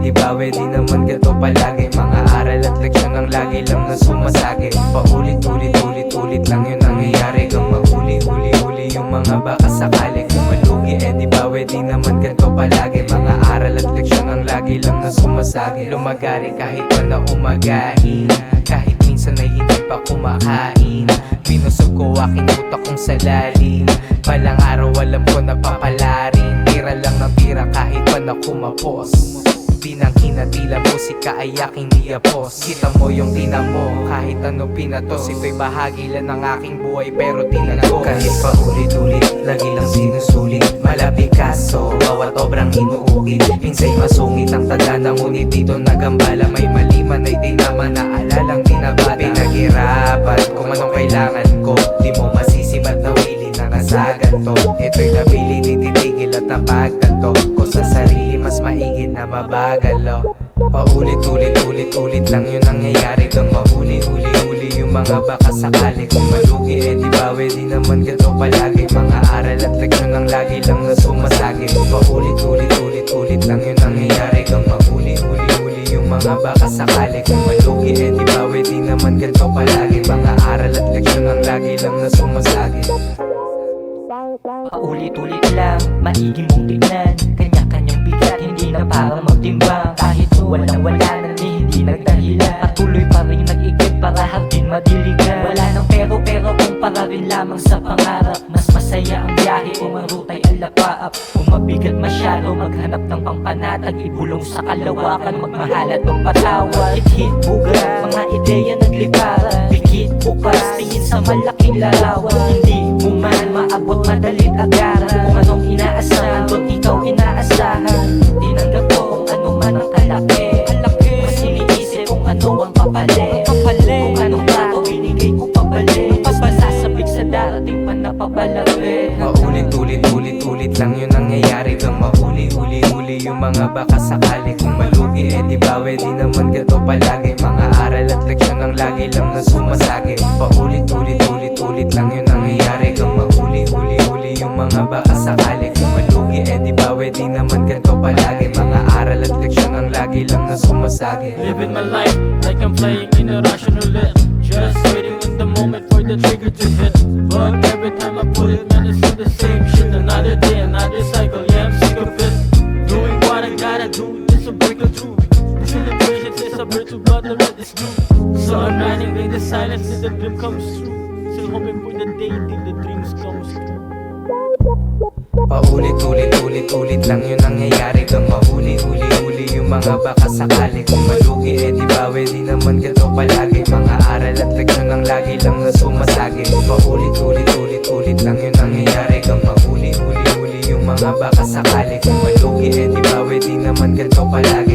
di bawi, di naman ganito palagi. Mga aral at leksyon ang lagi lang na sumasagi. Paulit-ulit lang yun nangyayari. Kang mahuli-huli-huli yung mga baka sakali. Kung malugi di bawi, di naman ganito palagi. Mga aral at leksyon ang lagi lang na sumasagi. Lumagari kahit pa na umagahin, kahit minsan ay hindi pa kumakain. Binusog ko aking utak kong sa lalim. Balang araw alam ko napapalarin. Tira lang ng tira kahit pa na kumapos. Di nang hinatila musika ay aking diapos. Kita mo yung tinamo kahit ano pinatos. Ito'y bahagi lang ng aking buhay pero tinagos. Kahit pa ulit-ulit, lagi lang sinusulit. Malabing kaso, bawat obrang inuukit. Pinsay masungit ang tadhana, ngunit dito nagambala. May mali man ay di naman naalalang dinabata. Pinaghirapan kung anong kailangan ko. Di mo masisibat na wilin na nasagan to. Ito'y nabili, di titigil at napagtanto ko sa sarili, mas maigit na mabagal Paulit-ulit lang yun nangyayari. Kang mahuli-huli-huli yung mga baka sakali. Kung malugi di bawi, di naman ganito palagi. Mga aral at leksyon ang lagi lang na sumasagi. Paulit-ulit lang yun nangyayari. Kang mahuli-huli-huli yung mga baka sakali. Kung malugi di bawi, di naman ganito palagi. Mga aral at leksyon ang lagi lang na sumasagi. Paulit-ulit lang, maigi mong tignan. Kanya-kanyang bigat, hindi na para magtimbang. Kahit walang-wala na hindi nagdahilan. Patuloy pa rin nag-ikit para hardin madiligan. Wala nang pero kung para rin lamang sa pangarap. Mas masaya ang biyahe kung ang ruta'y alapaap. Kung mabigat masyado, maghanap ng pangpanatag. Ibulong sa kalawakan, magmahal at magpatawad. Hit-hit buga, mga ideya nagliparan. Bigit bukas, tingin sa malaking larawan. Hindi mo man maabot madalit agaran. Kung anong inaasahan, doon ikaw inaasahan. Tinanggap ko kung ano man ang kalaki. Mas iniisip kung ano ang papalit. Kung anong bago binigay ko pabalik. Pasasabik sa darating pa na pabalapit. Paulit-ulit lang yun nangyayari. Kang mahuli-huli-huli yung mga baka sakali. Kung malugi di bawi, di naman ganito palagi. Mga aral at leksyon ang lagi lang na sumasagi. Paulit-ulit lang yun nangyayari. Kang mahuli-huli-huli yung mga baka sakali. Kung malugi di bawi, di naman ganito palagi. Mga aral at leksyon ang lagi lang na sumasagi. Living my life like I'm playing in a Russian roulette. Just waiting in the moment for the trigger to hit. But every time I pull it, man, it's still the same shit. Another day, another cycle, yeah, I'm sick of it. Doing what I gotta do, it's a break of truth. Pushing the patience, it's a bird to blood, the red is blue. So I'm riding in the silence till the dream comes true. Still hoping for the day till the dreams comes true. Paulit-ulit lang yun nangyayari. Kang mahuli-huli-huli yung mga baka sakali. Kung malugi di bawi, di naman ganito palagi. Mga aral at leksyon ang lagi lang na sumasagi. Paulit-ulit lang yun nangyayari. Kang mahuli-huli-huli yung mga baka sakali. Kung malugi di bawi, di naman ganito palagi.